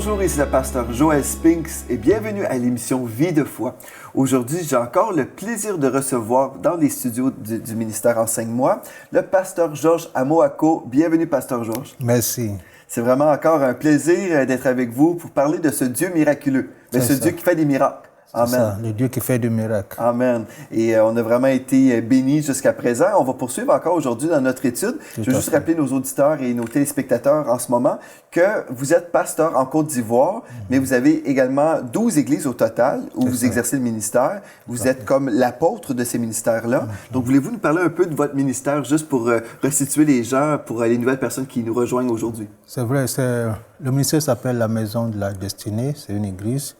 Bonjour, ici le pasteur Joël Spinks et bienvenue à l'émission Vie de foi. Aujourd'hui, j'ai encore le plaisir de recevoir dans les studios du ministère Enseigne-moi le pasteur Georges Amoako. Bienvenue, pasteur Georges. Merci. C'est vraiment encore un plaisir d'être avec vous pour parler de ce Dieu miraculeux, de ce Dieu qui fait des miracles. Amen. C'est ça, le Dieu qui fait des miracles. Amen. Et on a vraiment été bénis jusqu'à présent. On va poursuivre encore aujourd'hui dans notre étude. Je veux juste rappeler nos auditeurs et nos téléspectateurs en ce moment que vous êtes pasteur en Côte d'Ivoire, mais vous avez également 12 églises au total où vous exercez le ministère. Vous êtes comme l'apôtre de ces ministères-là. Donc, voulez-vous nous parler un peu de votre ministère juste pour resituer les gens, pour les nouvelles personnes qui nous rejoignent aujourd'hui? C'est vrai, le ministère s'appelle la Maison de la Destinée, c'est une église.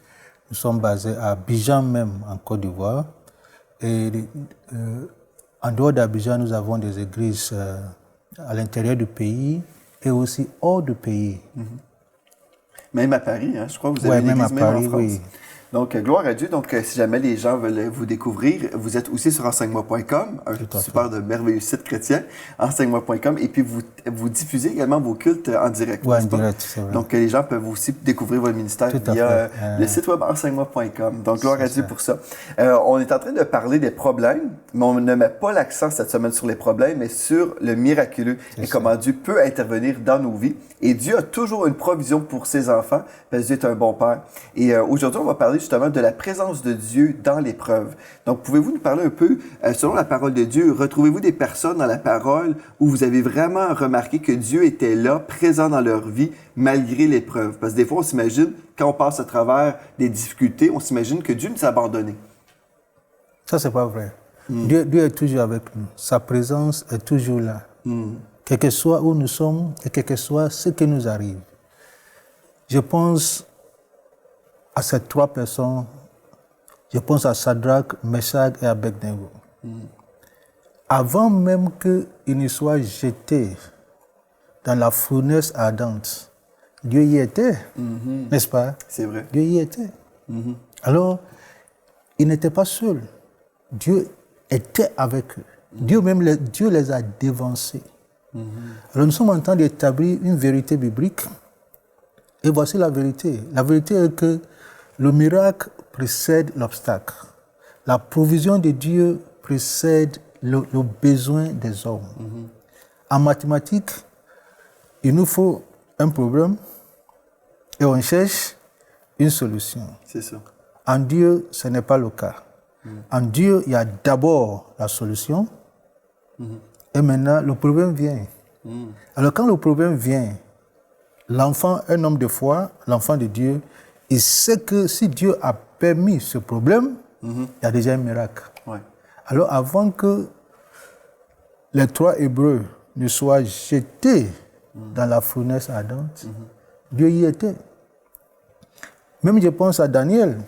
Nous sommes basés à Abidjan même, en Côte d'Ivoire. Et en dehors d'Abidjan, nous avons des églises à l'intérieur du pays et aussi hors du pays. Même à Paris, hein? Je crois que vous avez une église même en France. Oui. Donc, gloire à Dieu. Donc, si jamais les gens veulent vous découvrir, vous êtes aussi sur enseigne-moi.com, un super de merveilleux site chrétien, enseigne-moi.com, et puis vous diffusez également vos cultes en direct. Oui, en direct, c'est vrai. Donc, les gens peuvent aussi découvrir votre ministère via le site web enseigne-moi.com. Donc, gloire à Dieu pour ça. On est en train de parler des problèmes, mais on ne met pas l'accent cette semaine sur les problèmes, mais sur le miraculeux et comment Dieu peut intervenir dans nos vies. Et Dieu a toujours une provision pour ses enfants, parce que Dieu est un bon Père. Et aujourd'hui, on va parler justement de la présence de Dieu dans l'épreuve. Donc, pouvez-vous nous parler un peu, selon la parole de Dieu, retrouvez-vous des personnes dans la parole où vous avez vraiment remarqué que Dieu était là, présent dans leur vie, malgré l'épreuve? Parce que des fois, on s'imagine, quand on passe à travers des difficultés, on s'imagine que Dieu nous a abandonnés. Ça, c'est pas vrai. Dieu est toujours avec nous. Sa présence est toujours là. Quel que soit où nous sommes et quel que soit ce qui nous arrive. Je pense à ces trois personnes, je pense à Shadrach, Meshach et Abednego. Avant même qu'ils ne soient jetés dans la fournaise ardente, Dieu y était, n'est-ce pas? C'est vrai. Dieu y était. Alors, ils n'étaient pas seuls. Dieu était avec eux. Dieu les a dévancés. Alors, nous sommes en train d'établir une vérité biblique. Et voici la vérité. La vérité est que le miracle précède l'obstacle. La provision de Dieu précède le besoin des hommes. En mathématiques, il nous faut un problème et on cherche une solution. C'est ça. En Dieu, ce n'est pas le cas. En Dieu, il y a d'abord la solution et maintenant le problème vient. Alors quand le problème vient, l'enfant, un homme de foi, l'enfant de Dieu, il sait que si Dieu a permis ce problème, il y a déjà un miracle. Ouais. Alors avant que les trois Hébreux ne soient jetés dans la fournaise ardente, Dieu y était. Même je pense à Daniel,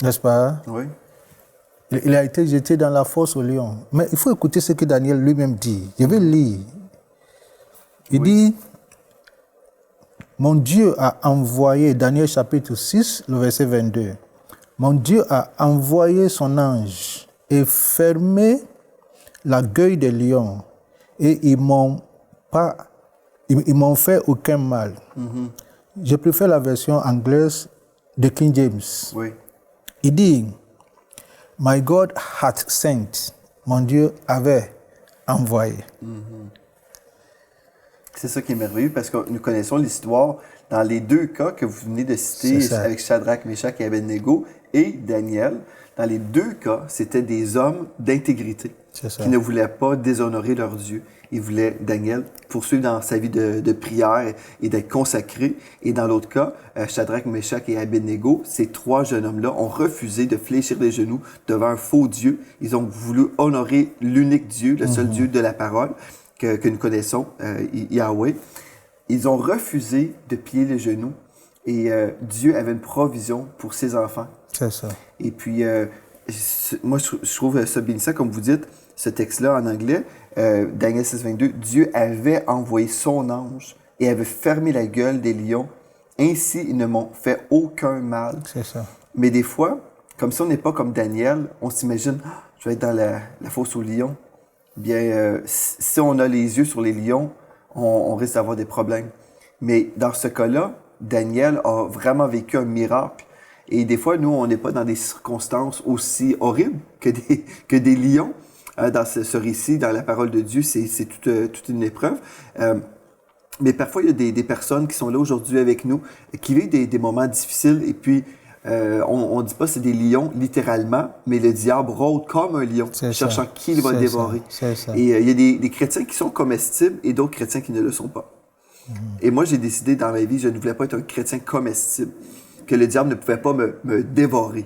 n'est-ce pas? Oui. Il a été jeté dans la fosse au lion. Mais il faut écouter ce que Daniel lui-même dit. Je vais lire. Il dit... Mon Dieu a envoyé, Daniel chapitre 6, le verset 22. Mon Dieu a envoyé son ange et fermé la gueule des lions et ils m'ont fait aucun mal. Je préfère la version anglaise de King James. Oui. Il dit, My God hath sent. Mon Dieu avait envoyé. C'est ça qui est merveilleux parce que nous connaissons l'histoire dans les deux cas que vous venez de citer avec Shadrach, Meshach et Abednego et Daniel. Dans les deux cas, c'était des hommes d'intégrité qui ne voulaient pas déshonorer leur Dieu. Ils voulaient, Daniel, poursuivre dans sa vie de prière et d'être consacré. Et dans l'autre cas, Shadrach, Meshach et Abednego, ces trois jeunes hommes-là ont refusé de fléchir les genoux devant un faux Dieu. Ils ont voulu honorer l'unique Dieu, le seul Dieu de la parole que nous connaissons, Yahweh. Ils ont refusé de plier les genoux et Dieu avait une provision pour ses enfants. C'est ça. Et puis, moi, je trouve ça bénissant, comme vous dites, ce texte-là en anglais, Daniel 6, 22, Dieu avait envoyé son ange et avait fermé la gueule des lions. Ainsi, ils ne m'ont fait aucun mal. C'est ça. Mais des fois, comme si on n'est pas comme Daniel, on s'imagine, je vais être dans la fosse aux lions. Bien, si on a les yeux sur les lions, on risque d'avoir des problèmes. Mais dans ce cas-là, Daniel a vraiment vécu un miracle. Et des fois, nous, on n'est pas dans des circonstances aussi horribles que des lions. Dans ce récit, dans la parole de Dieu, c'est toute une épreuve. Mais parfois, il y a des personnes qui sont là aujourd'hui avec nous, qui vivent des moments difficiles. Et puis, on ne dit pas que c'est des lions, littéralement, mais le diable rôde comme un lion, cherchant qui il va dévorer. Et il y a des chrétiens qui sont comestibles et d'autres chrétiens qui ne le sont pas. Et moi, j'ai décidé dans ma vie, je ne voulais pas être un chrétien comestible, que le diable ne pouvait pas me dévorer.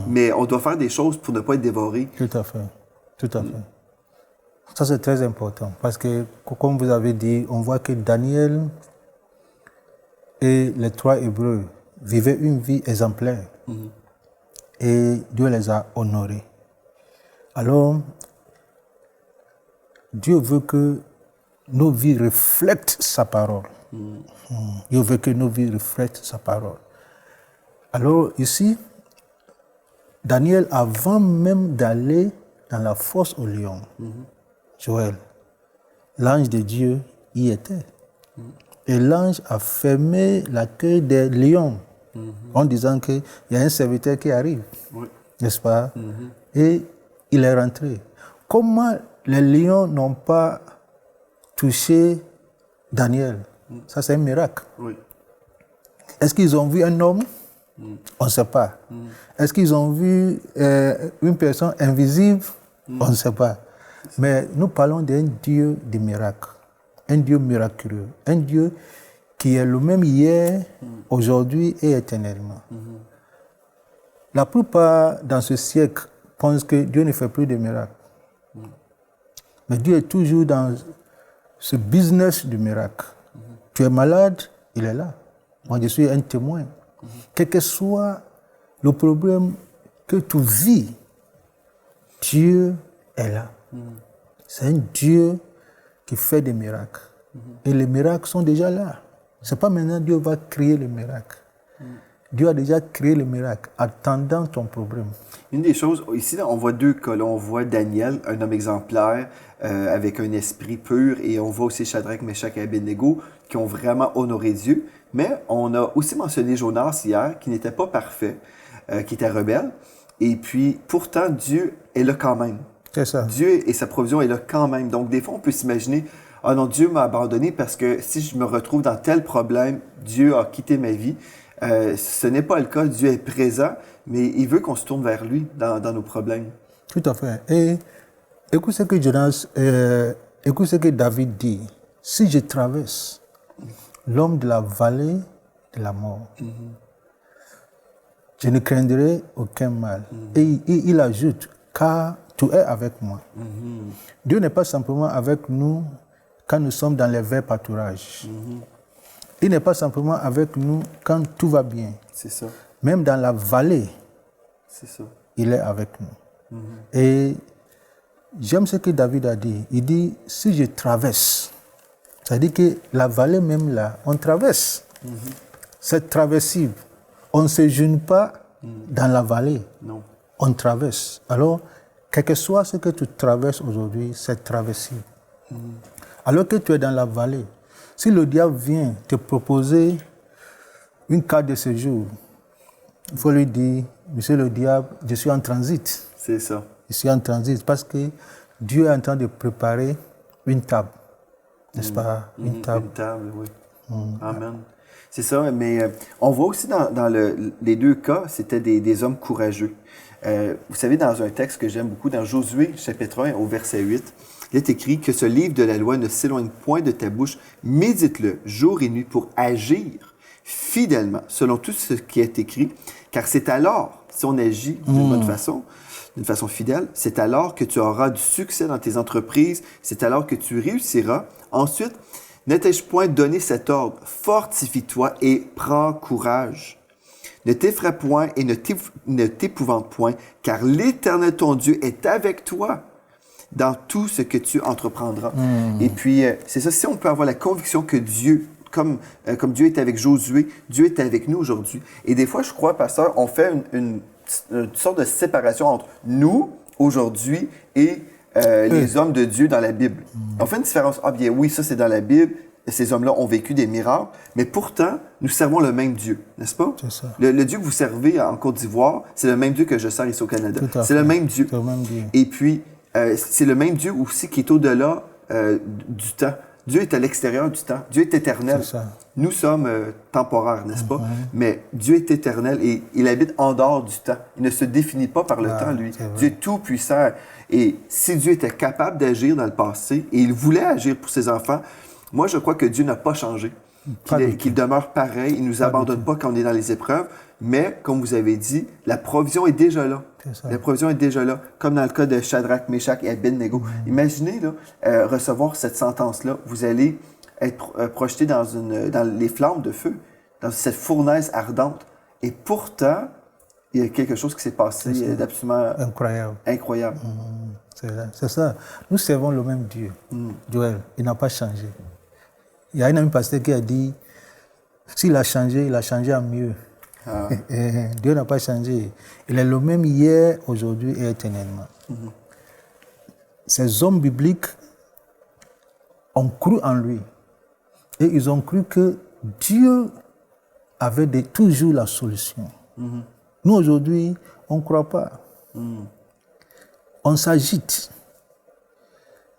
Mais on doit faire des choses pour ne pas être dévoré. Tout à fait. Tout à fait. Ça, c'est très important parce que, comme vous avez dit, on voit que Daniel et les 3 Hébreux vivaient une vie exemplaire et Dieu les a honorés. Alors, Dieu veut que nos vies reflètent sa parole. Dieu veut que nos vies reflètent sa parole. Alors, ici, Daniel, avant même d'aller dans la fosse au lion, Joël, l'ange de Dieu y était. Et l'ange a fermé la queue des lions en disant qu'il y a un serviteur qui arrive, n'est-ce pas? Et il est rentré. Comment les lions n'ont pas touché Daniel? Ça, c'est un miracle. Est-ce qu'ils ont vu un homme? On ne sait pas. Est-ce qu'ils ont vu une personne invisible? On ne sait pas. Mais nous parlons d'un Dieu de miracles, un Dieu miraculeux, un Dieu qui est le même hier, aujourd'hui et éternellement. La plupart dans ce siècle pensent que Dieu ne fait plus de miracles. Mais Dieu est toujours dans ce business du miracle. Tu es malade, il est là. Moi, je suis un témoin. Quel que soit le problème que tu vis, Dieu est là. C'est un Dieu qui fait des miracles. Et les miracles sont déjà là. Ce n'est pas maintenant que Dieu va créer le miracle. Dieu a déjà créé le miracle, attendant ton problème. Une des choses, ici, là, on voit 2 cas. Là, on voit Daniel, un homme exemplaire, avec un esprit pur, et on voit aussi Shadrach, Meshach et Abednego, qui ont vraiment honoré Dieu. Mais on a aussi mentionné Jonas hier, qui n'était pas parfait, qui était rebelle. Et puis, pourtant, Dieu est là quand même. C'est ça. Dieu et sa provision est là quand même. Donc, des fois, on peut s'imaginer, « Ah non, Dieu m'a abandonné parce que si je me retrouve dans tel problème, Dieu a quitté ma vie. » Ce n'est pas le cas. Dieu est présent, mais il veut qu'on se tourne vers lui dans nos problèmes. Tout à fait. Et écoute ce que Jonas, écoute ce que David dit. « Si je traverse l'homme de la vallée de la mort, je ne craindrai aucun mal. » Et il ajoute, « Car tu es avec moi. » Dieu n'est pas simplement avec nous quand nous sommes dans les verts pâturages. Il n'est pas simplement avec nous quand tout va bien. C'est ça. Même dans la vallée, c'est ça. Il est avec nous. Et j'aime ce que David a dit. Il dit, si je traverse, ça veut dire que la vallée même là, on traverse. C'est traversible. On ne se jeune pas dans la vallée. Non. On traverse. Alors, quel que soit ce que tu traverses aujourd'hui, c'est traversible. Alors que tu es dans la vallée, si le diable vient te proposer une carte de séjour, il faut lui dire, monsieur le diable, je suis en transit. C'est ça. Je suis en transit parce que Dieu est en train de préparer une table. N'est-ce pas? Une table. Une table, oui. Amen. C'est ça, mais on voit aussi dans les 2 cas, c'était des hommes courageux. Vous savez, dans un texte que j'aime beaucoup, dans Josué, chapitre 1, au verset 8, il est écrit que ce livre de la loi ne s'éloigne point de ta bouche, médite-le jour et nuit pour agir fidèlement selon tout ce qui est écrit, car c'est alors, si on agit d'une bonne façon, d'une façon fidèle, c'est alors que tu auras du succès dans tes entreprises, c'est alors que tu réussiras. Ensuite, ne t'ai-je point donné cet ordre, fortifie-toi et prends courage. Ne t'effraie point et ne t'épouvante point, car l'Éternel ton Dieu est avec toi dans tout ce que tu entreprendras. Et puis, c'est ça, si on peut avoir la conviction que Dieu, comme Dieu est avec Josué, Dieu est avec nous aujourd'hui. Et des fois, je crois, pasteur, on fait une sorte de séparation entre nous, aujourd'hui, et les hommes de Dieu dans la Bible. On fait une différence. Ah bien oui, ça c'est dans la Bible, ces hommes-là ont vécu des miracles, mais pourtant, nous servons le même Dieu, n'est-ce pas? C'est ça. Le Dieu que vous servez en Côte d'Ivoire, c'est le même Dieu que je sers ici au Canada. C'est le même Dieu. C'est le même Dieu. Et puis, c'est le même Dieu aussi qui est au-delà du temps. Dieu est à l'extérieur du temps. Dieu est éternel. C'est ça. Nous sommes temporaires, n'est-ce pas? Mais Dieu est éternel et il habite en dehors du temps. Il ne se définit pas par le temps, lui. Dieu est tout puissant. Et si Dieu était capable d'agir dans le passé et il voulait agir pour ses enfants, moi, je crois que Dieu n'a pas changé. Qu'il demeure pareil. Il ne nous abandonne pas quand on est dans les épreuves. Mais, comme vous avez dit, la provision est déjà là. La provision est déjà là. Comme dans le cas de Shadrach, Meshach et Abednego. Imaginez là, recevoir cette sentence-là. Vous allez être projeté dans les flammes de feu, dans cette fournaise ardente. Et pourtant, il y a quelque chose qui s'est passé d'absolument incroyable. C'est ça. Nous servons le même Dieu, Joël. Il n'a pas changé. Il y a un ami pasteur qui a dit, s'il a changé en mieux. Ah. Dieu n'a pas changé. Il est le même hier, aujourd'hui et éternellement. Ces hommes bibliques ont cru en lui. Et ils ont cru que Dieu avait toujours la solution. Nous, aujourd'hui, on ne croit pas. On s'agite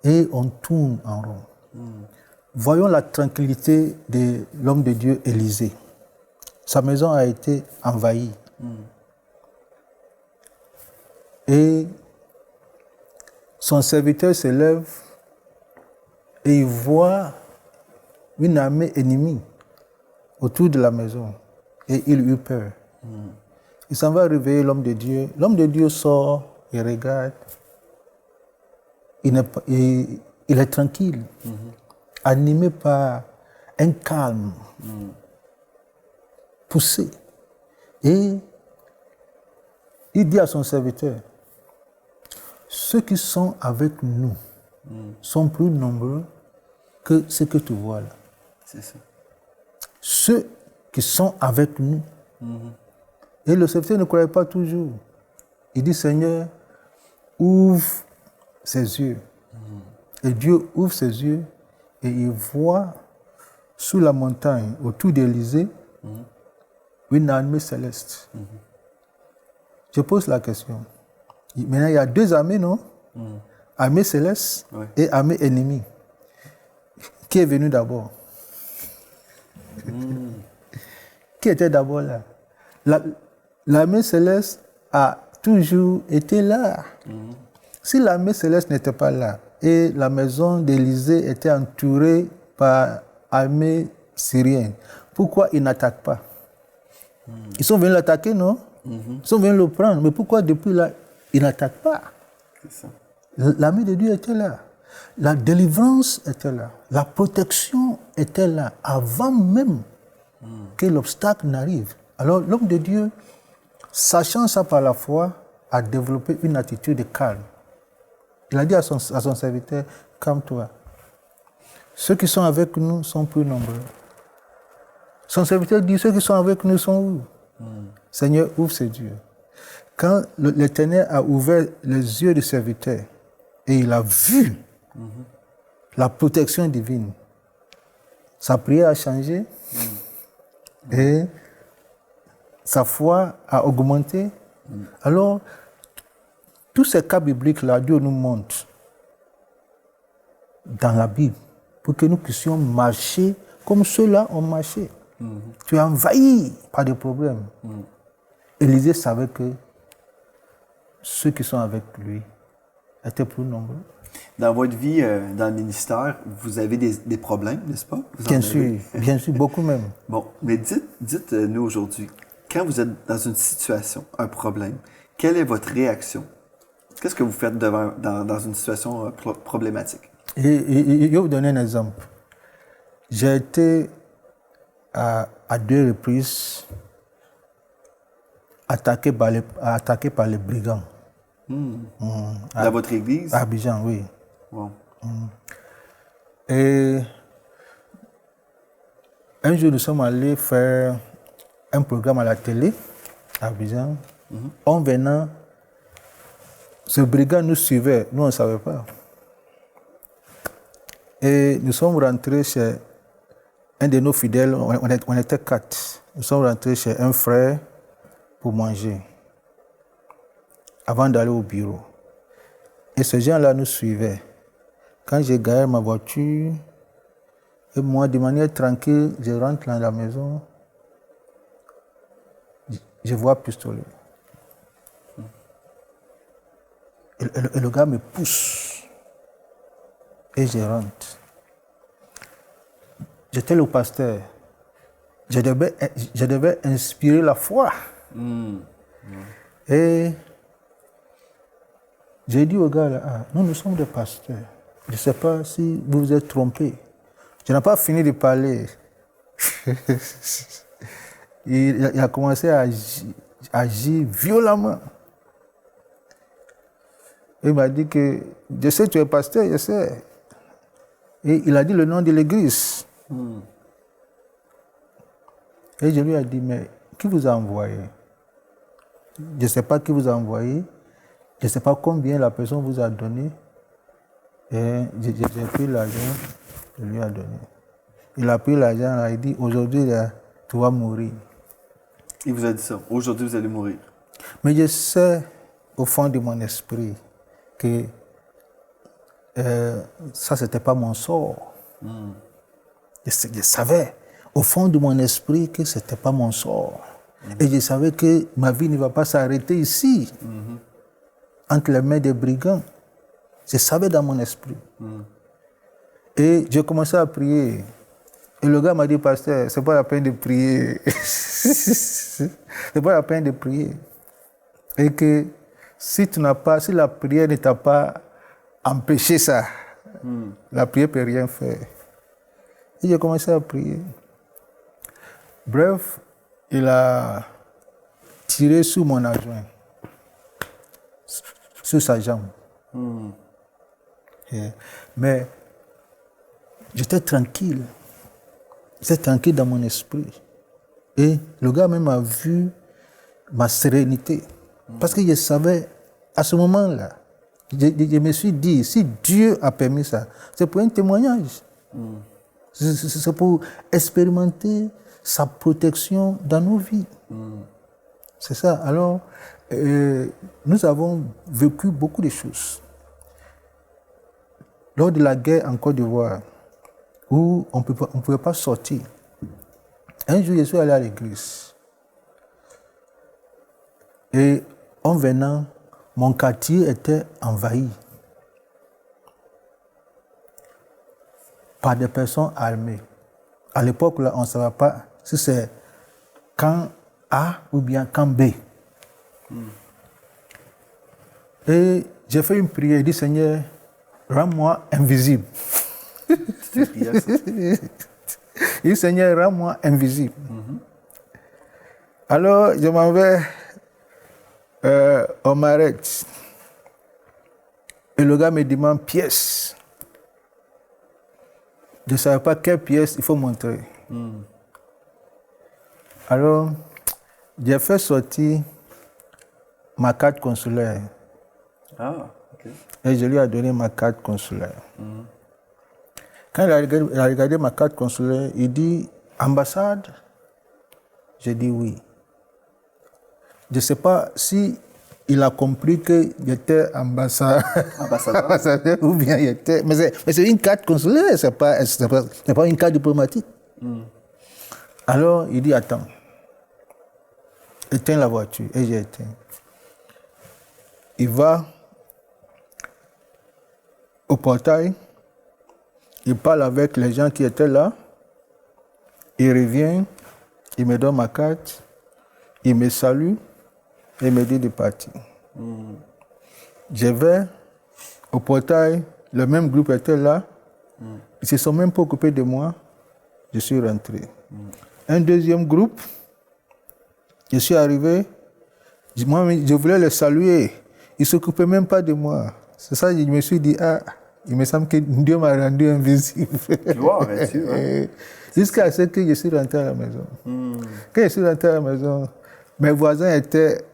et on tourne en rond. Voyons la tranquillité de l'homme de Dieu Élisée. Sa maison a été envahie. Et son serviteur se lève et il voit une armée ennemie autour de la maison. Et il eut peur. Il s'en va réveiller l'homme de Dieu. L'homme de Dieu sort, il regarde. Il est tranquille, animé par un calme poussé. Et il dit à son serviteur, ceux qui sont avec nous sont plus nombreux que ce que tu vois là. C'est ça. Ceux qui sont avec nous. Et le serviteur ne croyait pas toujours. Il dit, Seigneur, ouvre ses yeux. Et Dieu ouvre ses yeux et il voit sous la montagne, autour d'Élysée, une armée céleste. Je pose la question. Maintenant, il y a deux armées, non? Armée céleste et armée ennemie. Qui est venu d'abord? Qui était d'abord là? L'armée céleste a toujours été là. Si l'armée céleste n'était pas là et la maison d'Élysée était entourée par l'armée syrienne, pourquoi ils n'attaquent pas? Ils sont venus l'attaquer, non? Ils sont venus le prendre. Mais pourquoi depuis là, ils n'attaquent pas? L'armée de Dieu était là. La délivrance était là. La protection était là avant même que l'obstacle n'arrive. Alors l'homme de Dieu, sachant ça par la foi, a développé une attitude de calme. Il a dit à son serviteur, calme-toi. Ceux qui sont avec nous sont plus nombreux. Son serviteur dit, ceux qui sont avec nous sont où? Seigneur, ouvre ses yeux. Quand l'Éternel a ouvert les yeux du serviteur et il a vu la protection divine, sa prière a changé et sa foi a augmenté. Alors, tous ces cas bibliques-là, Dieu nous montre dans la Bible pour que nous puissions marcher comme ceux-là ont marché. Tu es envahi par des problèmes. Élisée savait que ceux qui sont avec lui étaient plus nombreux. Dans votre vie, dans le ministère, vous avez des problèmes, n'est-ce pas? Bien sûr, beaucoup même. Bon, mais dites-nous aujourd'hui, quand vous êtes dans une situation, un problème, quelle est votre réaction? Qu'est-ce que vous faites dans une situation problématique? Je vais vous donner un exemple. J'ai été à 2 reprises attaqué par les brigands. Dans votre église? À Abidjan, oui. Wow. Et un jour, nous sommes allés faire un programme à la télé à Abidjan. En venant, ce brigand nous suivait, nous on ne savait pas. Et nous sommes rentrés chez un de nos fidèles, on était 4. Nous sommes rentrés chez un frère pour manger, avant d'aller au bureau. Et ces gens-là nous suivaient. Quand j'ai garé ma voiture, et moi, de manière tranquille, je rentre dans la maison, je vois un pistolet. Et le gars me pousse. Et je rentre. J'étais le pasteur. Je devais inspirer la foi. Et j'ai dit au gars là, nous sommes des pasteurs. Je ne sais pas si vous vous êtes trompé. Je n'ai pas fini de parler. Il a commencé à agir violemment. Il m'a dit que, je sais, tu es pasteur, je sais. Et il a dit le nom de l'église. Et je lui ai dit, mais qui vous a envoyé? Je ne sais pas qui vous a envoyé. Je ne sais pas combien la personne vous a donné. Et j'ai pris l'argent, je lui ai donné. Il a pris l'argent, il a dit, aujourd'hui, tu vas mourir. Il vous a dit ça, aujourd'hui, vous allez mourir. Mais je sais, au fond de mon esprit, que ça, ce n'était pas mon sort. Je savais, au fond de mon esprit, que ce n'était pas mon sort. Et je savais que ma vie ne va pas s'arrêter ici, entre les mains des brigands. Je savais dans mon esprit. Et j'ai commencé à prier. Et le gars m'a dit, pasteur, ce n'est pas la peine de prier. Ce n'est pas la peine de prier. Et que si la prière ne t'a pas empêché ça, la prière ne peut rien faire. Et j'ai commencé à prier. Bref, il a tiré sur mon adjoint, sur sa jambe. Mais j'étais tranquille. J'étais tranquille dans mon esprit. Et le gars même a vu ma sérénité. Parce que je savais, à ce moment-là, je me suis dit, si Dieu a permis ça, c'est pour un témoignage. C'est pour expérimenter sa protection dans nos vies. C'est ça. Alors, nous avons vécu beaucoup de choses. Lors de la guerre en Côte d'Ivoire, où on ne pouvait pas sortir, un jour, je suis allé à l'église. Et en venant, mon quartier était envahi par des personnes armées. À l'époque, là, on ne savait pas si c'est camp A ou bien camp B. Et j'ai fait une prière, j'ai dit, Seigneur, rends-moi invisible. Il dit, Seigneur, rends-moi invisible. Alors, je m'en vais, on m'arrête. Et le gars me demande pièce. Je ne savais pas quelle pièce il faut montrer. Alors, j'ai fait sortir ma carte consulaire. Et je lui ai donné ma carte consulaire. Quand il a regardé ma carte consulaire, il dit, ambassade? J'ai dit oui. Je ne sais pas si il a compris que j'étais ambassadeur ou bien j'étais... Mais c'est une carte consulaire, ce n'est pas une carte diplomatique. Alors, il dit, attends, éteins la voiture. Et j'ai éteint. Il va au portail, il parle avec les gens qui étaient là, il revient, il me donne ma carte, il me salue et me dit de partir. Je vais au portail, le même groupe était là, ils ne se sont même pas occupés de moi, je suis rentré. Un deuxième groupe, je suis arrivé, moi je voulais les saluer, ils ne s'occupaient même pas de moi. C'est ça que je me suis dit, il me semble que Dieu m'a rendu invisible. Jusqu'à ce que je suis rentré à la maison. Quand je suis rentré à la maison, mes voisins étaient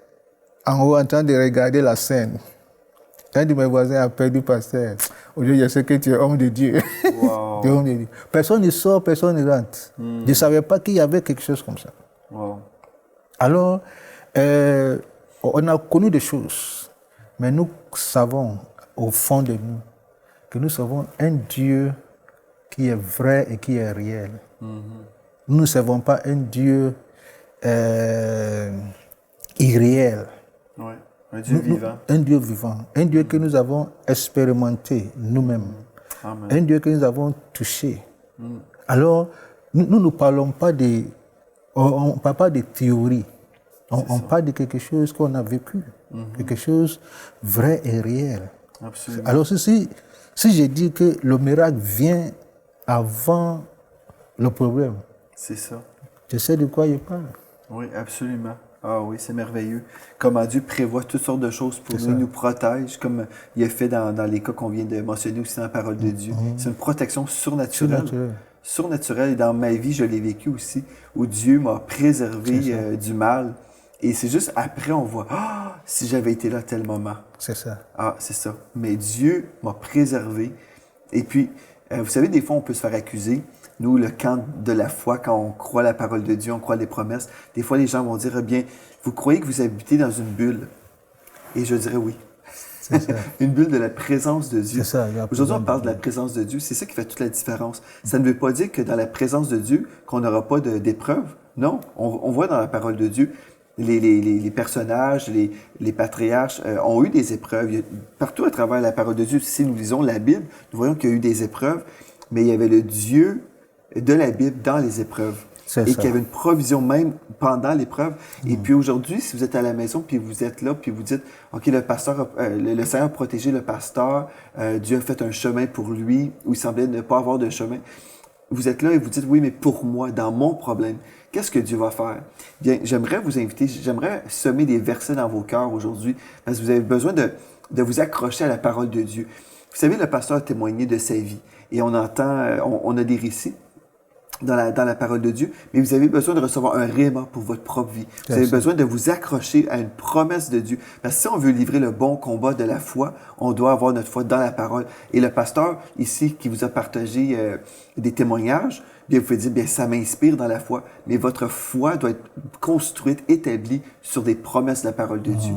en haut en train de regarder la scène. Un de mes voisins a perdu pasteur. Aujourd'hui, je sais que tu es homme de Dieu. Wow. Personne ne sort, personne ne rentre. Je ne savais pas qu'il y avait quelque chose comme ça. Wow. Alors, on a connu des choses, mais nous savons au fond de nous que nous savons un Dieu qui est vrai et qui est réel. Nous ne savons pas un Dieu irréel. Ouais. Un Dieu vivant. Un Dieu vivant. Un Dieu que nous avons expérimenté nous-mêmes. Amen. Un Dieu que nous avons touché. Alors, nous ne parlons pas de... On ne parle pas de théorie. On parle de quelque chose qu'on a vécu. Quelque chose vrai et réel. Absolument. Alors, si je dis que le miracle vient avant le problème, c'est ça. Je sais de quoi il parle. Oui, absolument. Ah oui, c'est merveilleux. Comment Dieu prévoit toutes sortes de choses pour nous, il nous protège, comme il a fait dans les cas qu'on vient de mentionner aussi dans la parole de Dieu. C'est une protection surnaturelle. Surnaturelle. Et dans ma vie, je l'ai vécu aussi, où Dieu m'a préservé du mal. Et c'est juste après, on voit, si j'avais été là à tel moment. C'est ça. Ah, c'est ça. Mais Dieu m'a préservé. Et puis, vous savez, des fois, on peut se faire accuser. Nous, le camp de la foi, quand on croit la parole de Dieu, on croit les promesses, des fois, les gens vont dire, eh bien, vous croyez que vous habitez dans une bulle? Et je dirais oui. C'est ça. Une bulle de la présence de Dieu. C'est ça. Aujourd'hui, on parle de la présence de Dieu. C'est ça qui fait toute la différence. Ça ne veut pas dire que dans la présence de Dieu, qu'on n'aura pas d'épreuves. Non, on voit dans la parole de Dieu, les personnages, les patriarches ont eu des épreuves. Partout à travers la parole de Dieu, si nous lisons la Bible, nous voyons qu'il y a eu des épreuves, mais il y avait le Dieu de la Bible dans les épreuves. Et qu'il y avait une provision même pendant l'épreuve. Et puis aujourd'hui, si vous êtes à la maison, puis vous êtes là, puis vous dites, OK, le Seigneur a protégé le pasteur, Dieu a fait un chemin pour lui, où il semblait ne pas avoir de chemin. Vous êtes là et vous dites, oui, mais pour moi, dans mon problème, qu'est-ce que Dieu va faire? Bien, j'aimerais vous inviter, j'aimerais semer des versets dans vos cœurs aujourd'hui, parce que vous avez besoin de vous accrocher à la parole de Dieu. Vous savez, le pasteur a témoigné de sa vie, et on entend, on a des récits dans la parole de Dieu, mais vous avez besoin de recevoir un réma pour votre propre vie. Vous avez besoin de vous accrocher à une promesse de Dieu. Parce que si on veut livrer le bon combat de la foi, on doit avoir notre foi dans la parole. Et le pasteur, ici, qui vous a partagé des témoignages, bien, vous pouvez dire, bien, ça m'inspire dans la foi. Mais votre foi doit être construite, établie sur des promesses de la parole de Dieu.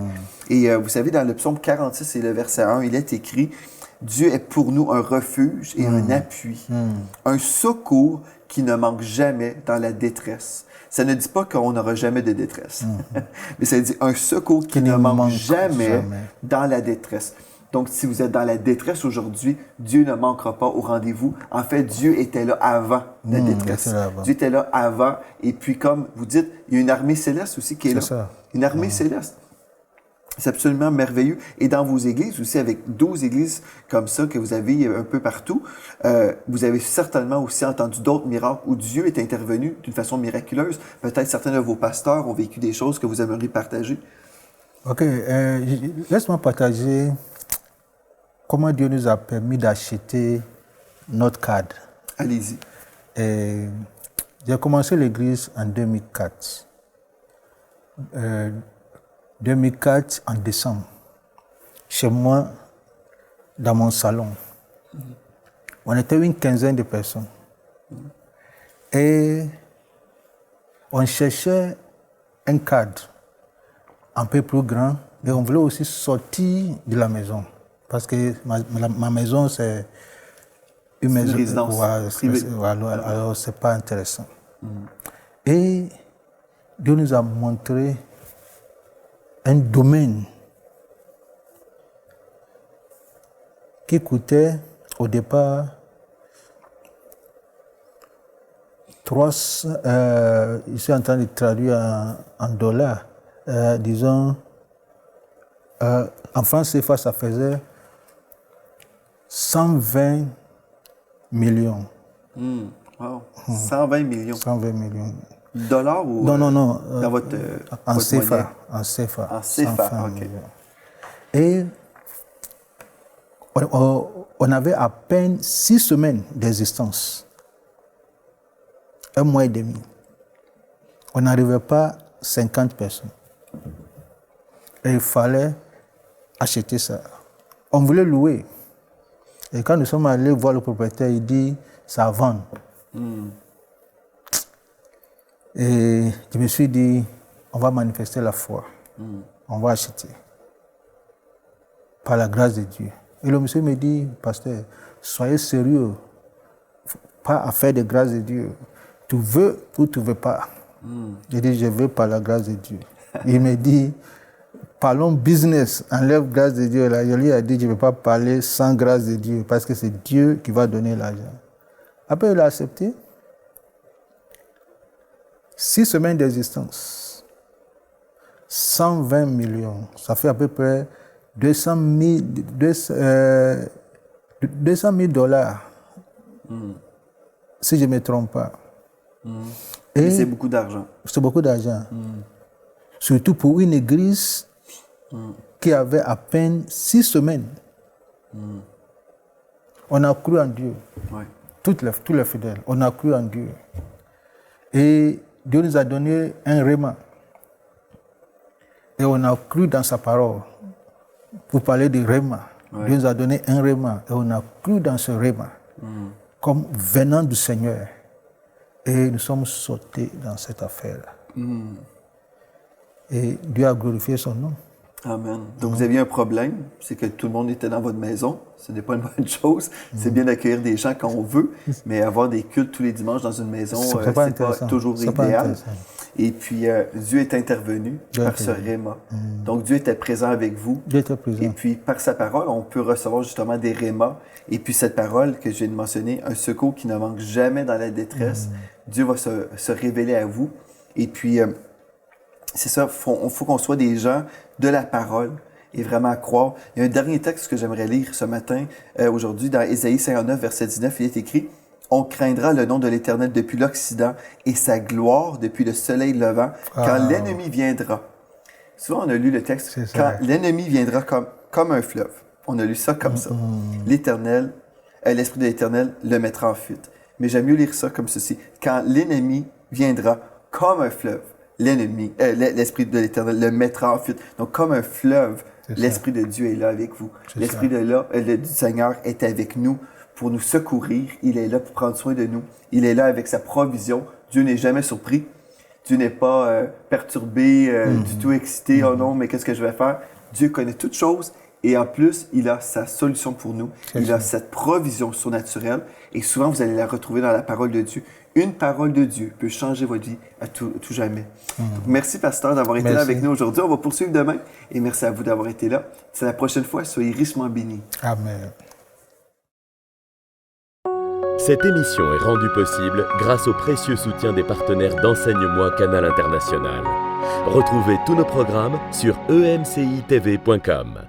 Et vous savez, dans le psaume 46 et le verset 1, il est écrit, « Dieu est pour nous un refuge et un appui, un secours qui ne manque jamais dans la détresse. » Ça ne dit pas qu'on n'aura jamais de détresse, mais ça dit un secours qui ne manque jamais dans la détresse. Donc, si vous êtes dans la détresse aujourd'hui, Dieu ne manquera pas au rendez-vous. En fait, Dieu était là avant la détresse. Dieu était là avant. Et puis, comme vous dites, il y a une armée céleste aussi qui est là. Ça. Une armée céleste. C'est absolument merveilleux. Et dans vos églises aussi, avec 12 églises comme ça que vous avez un peu partout, vous avez certainement aussi entendu d'autres miracles où Dieu est intervenu d'une façon miraculeuse. Peut-être certains de vos pasteurs ont vécu des choses que vous aimeriez partager. OK. Laisse-moi partager comment Dieu nous a permis d'acheter notre cadre. Allez-y. J'ai commencé l'église en 2004. 2004, en décembre, chez moi, dans mon salon. On était une quinzaine de personnes. Et on cherchait un cadre un peu plus grand, et on voulait aussi sortir de la maison. Parce que ma maison, c'est une maison. Une résidence. Alors, c'est pas intéressant. Et Dieu nous a montré un domaine qui coûtait au départ je suis en train de traduire en dollars, disons, en francs CFA, ça faisait 120 millions. Wow. 120 millions. 120 millions. Dollars ou non. Dans votre en votre CFA. monnaie? En CFA. En CFA, OK. Et on avait à peine 6 semaines d'existence. 1 mois et demi. On n'arrivait pas à 50 personnes. Et il fallait acheter ça. On voulait louer. Et quand nous sommes allés voir le propriétaire, il dit, ça vend. Et je me suis dit, on va manifester la foi. On va acheter. Par la grâce de Dieu. Et le monsieur me dit, pasteur, soyez sérieux. Pas affaire de grâce de Dieu. Tu veux ou tu ne veux pas. Je dis, je veux par la grâce de Dieu. Il me dit, parlons business, enlève grâce de Dieu. Là, je lui ai dit, je ne vais pas parler sans grâce de Dieu, parce que c'est Dieu qui va donner l'argent. Après, il a accepté. 6 semaines d'existence. 120 millions. Ça fait à peu près 200 000 dollars. Si je ne me trompe pas. Et c'est beaucoup d'argent. C'est beaucoup d'argent. Surtout pour une église qui avait à peine 6 semaines. On a cru en Dieu. Ouais. Tous les fidèles, on a cru en Dieu. Et Dieu nous a donné un réma. Et on a cru dans sa parole. Pour parler du réma, Dieu nous a donné un réma. Et on a cru dans ce réma. Comme venant du Seigneur. Et nous sommes sautés dans cette affaire-là. Et Dieu a glorifié son nom. Amen. Donc, vous aviez un problème, c'est que tout le monde était dans votre maison. Ce n'est pas une bonne chose. C'est bien d'accueillir des gens quand on veut, mais avoir des cultes tous les dimanches dans une maison, c'est pas toujours idéal. Et puis, Dieu est intervenu par ce réma. Donc, Dieu était présent avec vous. Dieu était présent. Et puis, par sa parole, on peut recevoir justement des rémas. Et puis, cette parole que je viens de mentionner, un secours qui ne manque jamais dans la détresse. Dieu va se révéler à vous. Et puis, c'est ça, il faut qu'on soit des gens de la parole et vraiment croire. Il y a un dernier texte que j'aimerais lire ce matin, aujourd'hui, dans Ésaïe 59, verset 19, il est écrit « On craindra le nom de l'Éternel depuis l'Occident et sa gloire depuis le soleil levant, quand l'ennemi viendra. » Souvent, on a lu le texte « Quand l'ennemi viendra comme un fleuve. » On a lu ça comme ça. L'Éternel, l'Esprit de l'Éternel le mettra en fuite. Mais j'aime mieux lire ça comme ceci. « Quand l'ennemi viendra comme un fleuve. » L'Esprit de l'Éternel le mettra en fuite. Donc, comme un fleuve, l'Esprit de Dieu est là avec vous. L'Esprit du Seigneur est avec nous pour nous secourir. Il est là pour prendre soin de nous. Il est là avec sa provision. Dieu n'est jamais surpris. Dieu n'est pas perturbé, du tout excité. Oh non, mais qu'est-ce que je vais faire? Dieu connaît toutes choses. Et en plus, il a sa solution pour nous. Il a cette provision surnaturelle. Et souvent, vous allez la retrouver dans la parole de Dieu. Une parole de Dieu peut changer votre vie à tout jamais. Donc, merci, pasteur, d'avoir été là avec nous aujourd'hui. On va poursuivre demain. Et merci à vous d'avoir été là. C'est la prochaine fois. Soyez richement bénis. Amen. Cette émission est rendue possible grâce au précieux soutien des partenaires d'Enseigne-moi Canal International. Retrouvez tous nos programmes sur emcitv.com.